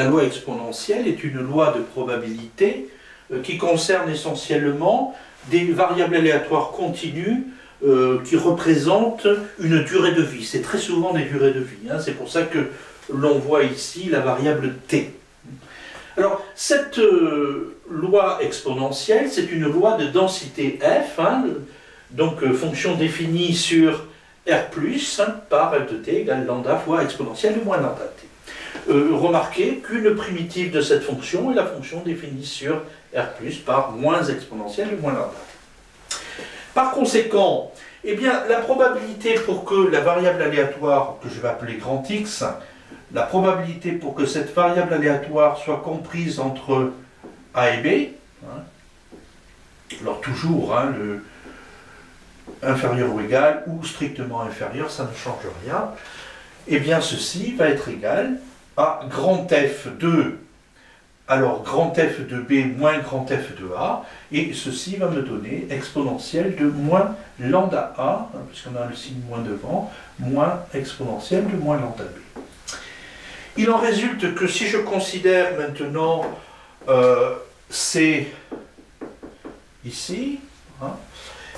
la loi exponentielle est une loi de probabilité qui concerne essentiellement des variables aléatoires continues qui représentent une durée de vie. C'est très souvent des durées de vie. Hein. C'est pour ça que l'on voit ici la variable t. Alors, cette loi exponentielle, c'est une loi de densité f, hein, donc fonction définie sur R+, hein, par f de t égale lambda fois exponentielle de moins lambda t. Remarquez qu'une primitive de cette fonction est la fonction définie sur R+, par moins exponentielle de moins lambda t. Par conséquent, eh bien, la probabilité pour que la variable aléatoire, que je vais appeler grand X, la probabilité pour que cette variable aléatoire soit comprise entre A et B, hein, alors toujours hein, le inférieur ou égal ou strictement inférieur, ça ne change rien, eh bien ceci va être égal à grand F de, alors grand F de B moins grand F de A, et ceci va me donner exponentielle de moins lambda A, hein, puisqu'on a le signe moins devant, moins exponentielle de moins lambda B. Il en résulte que si je considère maintenant C ici, hein,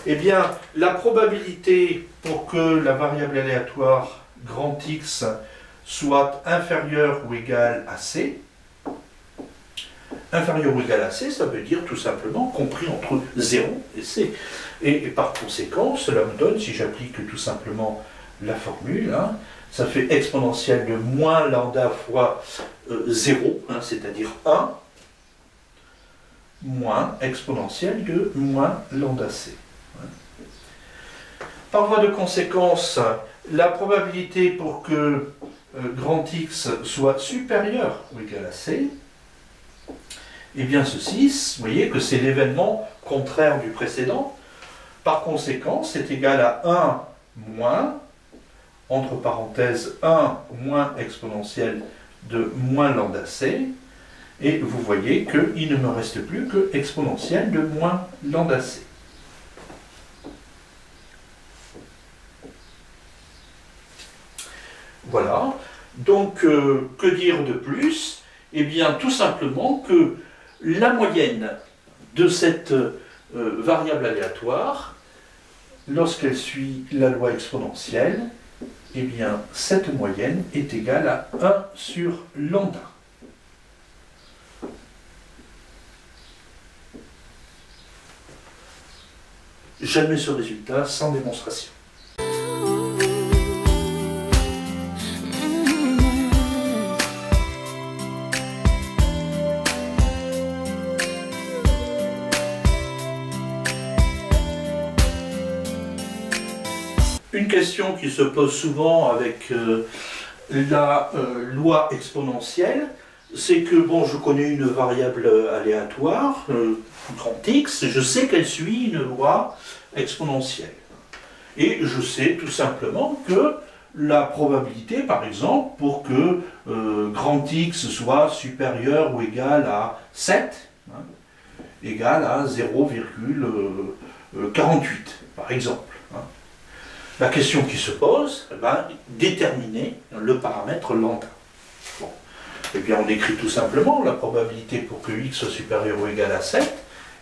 eh bien la probabilité pour que la variable aléatoire grand X soit inférieure ou égale à C, inférieur ou égal à C, ça veut dire tout simplement compris entre 0 et C. Et par conséquent, cela me donne, si j'applique tout simplement la formule, hein, ça fait exponentielle de moins lambda fois 0, hein, c'est-à-dire 1, moins exponentielle de moins lambda c. Par voie de conséquence, la probabilité pour que grand X soit supérieur ou égal à C, eh bien ceci, vous voyez que c'est l'événement contraire du précédent. Par conséquent, c'est égal à 1 moins, entre parenthèses, 1 moins exponentielle de moins lambda c, et vous voyez qu'il ne me reste plus que exponentielle de moins lambda c. Voilà. Donc, que dire de plus? Eh bien, tout simplement que la moyenne de cette variable aléatoire, lorsqu'elle suit la loi exponentielle, eh bien, cette moyenne est égale à 1 sur lambda. J'admets ce résultat sans démonstration. Une question qui se pose souvent avec la loi exponentielle, c'est que, bon, je connais une variable aléatoire, grand X, je sais qu'elle suit une loi exponentielle. Et je sais tout simplement que la probabilité, par exemple, pour que grand X soit supérieur ou égal à 7, hein, égale à 0,48, par exemple. Hein. La question qui se pose, eh ben, déterminer le paramètre lambda. Bon. Eh bien, on écrit tout simplement la probabilité pour que x soit supérieur ou égal à 7.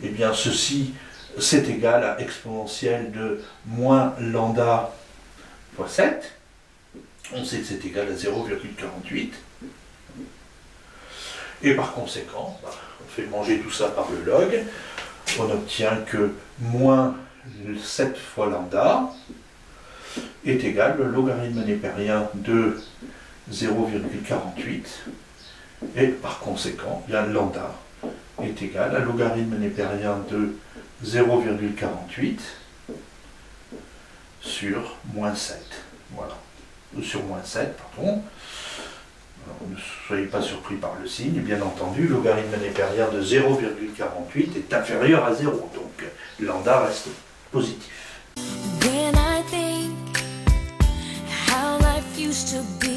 Eh bien, ceci, c'est égal à exponentielle de moins lambda fois 7. On sait que c'est égal à 0,48. Et par conséquent, bah, on fait manger tout ça par le log. On obtient que moins 7 fois lambda est égal au logarithme népérien de 0,48 et par conséquent, bien lambda est égal à logarithme népérien de 0,48 sur moins 7. Voilà. Sur moins 7, pardon. Alors, ne soyez pas surpris par le signe, bien entendu, logarithme népérien de 0,48 est inférieur à 0, donc lambda reste positif. When I think how life used to be.